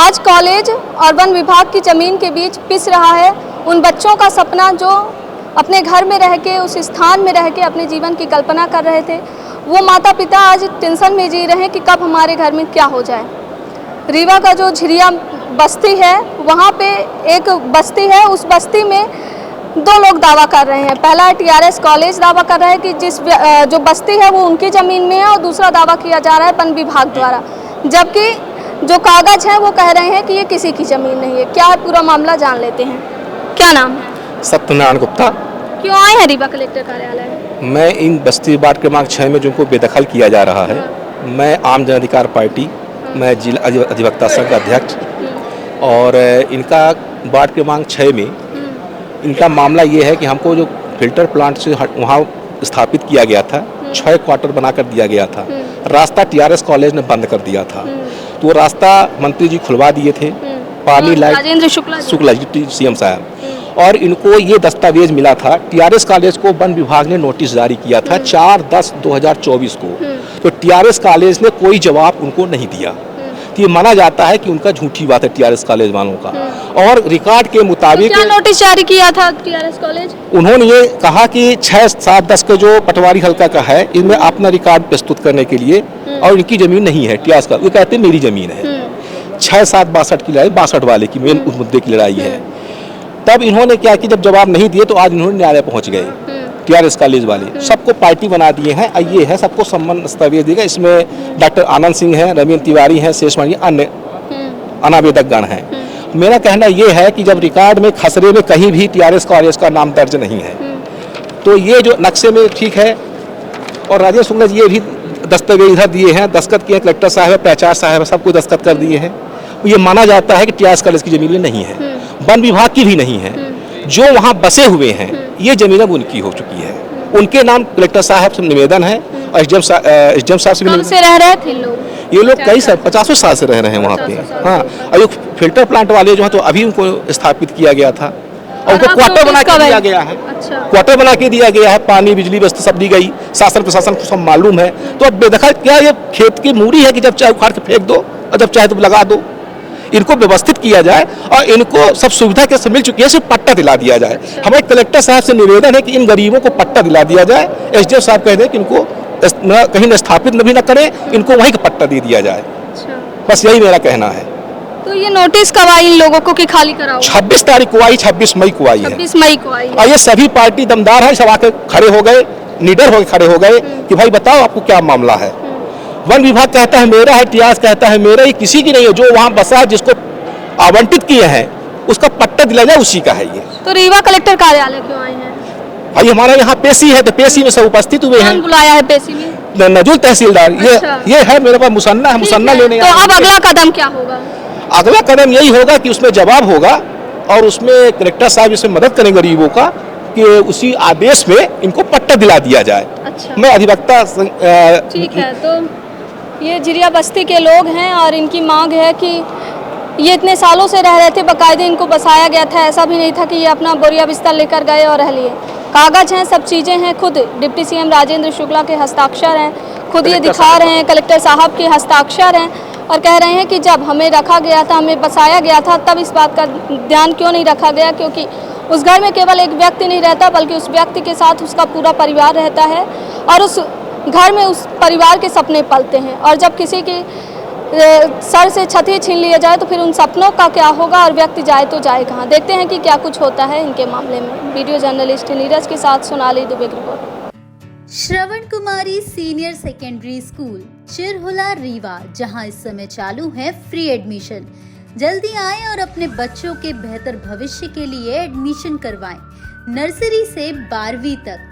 आज कॉलेज और वन विभाग की ज़मीन के बीच पिस रहा है उन बच्चों का सपना जो अपने घर में रह के, उस स्थान में रह के अपने जीवन की कल्पना कर रहे थे। वो माता पिता आज टेंशन में जी रहे हैं कि कब हमारे घर में क्या हो जाए। रीवा का जो झिरिया बस्ती है, वहाँ पे एक बस्ती है, उस बस्ती में दो लोग दावा कर रहे हैं। पहला टीआरएस कॉलेज दावा कर रहा है कि जो बस्ती है वो उनकी ज़मीन में है, और दूसरा दावा किया जा रहा है वन विभाग द्वारा, जबकि जो कागज है वो कह रहे हैं कि ये किसी की ज़मीन नहीं है। क्या है पूरा मामला, जान लेते हैं। क्या नाम है? सत्यनारायण गुप्ता। क्यों आए हैं रीवा कलेक्टर कार्यालय? मैं इन बस्ती वार्ड क्रमांक 6 में जिनको बेदखल किया जा रहा है, मैं आम जन अधिकार पार्टी, मैं जिला अधिवक्ता संघ का अध्यक्ष, और इनका वार्ड क्रमांक 6 में इनका मामला ये है कि हमको जो फिल्टर प्लांट से वहाँ स्थापित किया गया था, 6 क्वार्टर बनाकर दिया गया था, रास्ता टीआरएस कॉलेज ने बंद कर दिया था। तो वो रास्ता मंत्री जी खुलवा दिए थे, पानी लाइट राजेंद्र शुक्ला जी सीएम साहब, और इनको ये दस्तावेज मिला था। टीआरएस कॉलेज को वन विभाग ने नोटिस जारी किया था 4/10/2024 को, तो टीआरएस कॉलेज ने कोई जवाब उनको नहीं दिया। तो ये माना जाता है कि उनका झूठी बात है टीआरएस कॉलेज वालों का। और रिकॉर्ड के मुताबिक क्या नोटिस जारी किया था टीआरएस कॉलेज? उन्होंने ये कहा कि 6, 7, 10 के जो पटवारी हल्का का है, इनमें अपना रिकॉर्ड प्रस्तुत करने के लिए, और इनकी जमीन नहीं है टीआरएस का। वो कहते हैं मेरी जमीन है। 6/7/62 की लड़ाई, 62 वाले की मेन मुद्दे की लड़ाई है। तब इन्होंने क्या कि जब जवाब नहीं दिए तो आज इन्होंने न्यायालय पहुंच गए। टीआरएस कॉलेज वाले सबको पार्टी बना दिए हैं, ये है सबको सम्मान दस्तावेज देगा। इसमें डॉक्टर आनंद सिंह हैं, रवीन्द्र तिवारी हैं, शेषवाणी, अन्य अनावेदक गण हैं। मेरा कहना ये है कि जब रिकॉर्ड में खसरे में कहीं भी टीआरएस कॉलेज का नाम दर्ज नहीं है, तो ये जो नक्शे में ठीक है। और राजेंद्र शुक्ला जी ये भी दस्तावेज इधर दिए हैं, दस्तखत किए, कलेक्टर साहब, प्राचार्य साहब, सबको दस्तखत कर दिए हैं। ये माना जाता है कि टीआरएस कॉलेज की जमीन नहीं है, वन विभाग की भी नहीं है। जो वहाँ बसे हुए हैं, ये जमीन अब उनकी हो चुकी है। उनके नाम कलेक्टर साहब से निवेदन है, और एसडीएम साहब से भी। कब से रह रहे थे लोग? ये लोग कई साल, 50 साल से रह रहे हैं वहाँ पे। हाँ, और ये फिल्टर प्लांट वाले जो है तो अभी उनको स्थापित किया गया था, और उनको क्वार्टर बना के दिया गया है। अच्छा। क्वार्टर बना के दिया गया है, पानी बिजली व्यवस्था सब दी गई, शासन प्रशासन को सब मालूम है। तो अब बेदखल क्या, ये खेत की मूड़ी है कि जब चाहे उखाड़ के फेंक दो और जब चाहे तो लगा दो। इनको व्यवस्थित किया जाए और इनको सब सुविधा कैसे मिल चुकी है, सिर्फ पट्टा दिला दिया जाए। हमारे कलेक्टर साहब से निवेदन है कि इन गरीबों को पट्टा दिला दिया जाए। एसडीएम साहब कह दें कि इनको कहीं न स्थापित भी न करें, इनको वहीं का पट्टा दे दिया जाए। बस यही मेरा कहना है। तो ये नोटिस कब आई इन लोगों को कि खाली कराओ? 26 तारीख को आई, 26 मई को आई है। 26 मई को आई है। और ये सभी पार्टी दमदार है, सब आके खड़े हो गए, निडर होकर खड़े हो गए कि भाई बताओ आपको क्या मामला है। वन विभाग कहता है मेरा है, टीआरएस कहता है मेरा, ये किसी की नहीं है। जो वहाँ बसा है, जिसको आवंटित किए हैं, उसका पट्टा दिला जाए, उसी का है ये। तो रीवा कलेक्टर कार्यालय क्यों आए हैं? भाई हमारा यहाँ पेशी है, तो पेशी में सब उपस्थित हुए हैं। कौन बुलाया है पेशी में? नजूल तहसीलदार। अच्छा। ये है मेरे पास मुसन्ना है, मुसन्ना लेने। तो अब अगला कदम क्या होगा? अगला कदम यही होगा कि उसमें जवाब होगा, और उसमें कलेक्टर साहब इसमें मदद करेंगे गरीबों का, कि उसी आदेश में इनको पट्टा दिला दिया जाए। अच्छा। मैं अधिवक्ता ठीक है। तो ये झिरिया बस्ती के लोग हैं और इनकी मांग है कि ये इतने सालों से रह रहे थे, बाकायदे इनको बसाया गया था। ऐसा भी नहीं था कि ये अपना बोरिया बिस्तर लेकर गए और रह लिए। कागज हैं, सब चीज़ें हैं, खुद डिप्टी सीएम राजेंद्र शुक्ला के हस्ताक्षर हैं, खुद ये दिखा रहे हैं, कलेक्टर साहब के हस्ताक्षर हैं, और कह रहे हैं कि जब हमें रखा गया था, हमें बसाया गया था, तब इस बात का ध्यान क्यों नहीं रखा गया, क्योंकि उस घर में केवल एक व्यक्ति नहीं रहता, बल्कि उस व्यक्ति के साथ उसका पूरा परिवार रहता है, और उस घर में उस परिवार के सपने पलते हैं। और जब किसी की सर से छतरी छीन लिया जाए तो फिर उन सपनों का क्या होगा, और व्यक्ति जाए तो जाए कहाँ। देखते हैं कि क्या कुछ होता है इनके मामले में। वीडियो जर्नलिस्ट नीरज के साथ सोनाली दुबे की रिपोर्ट। श्रवण कुमारी senior secondary school Chirhula Rewa, जहां इस समय चालू है फ्री एडमिशन। जल्दी आएं और अपने बच्चों के बेहतर भविष्य के लिए एडमिशन करवाएं। नर्सरी से 12वीं तक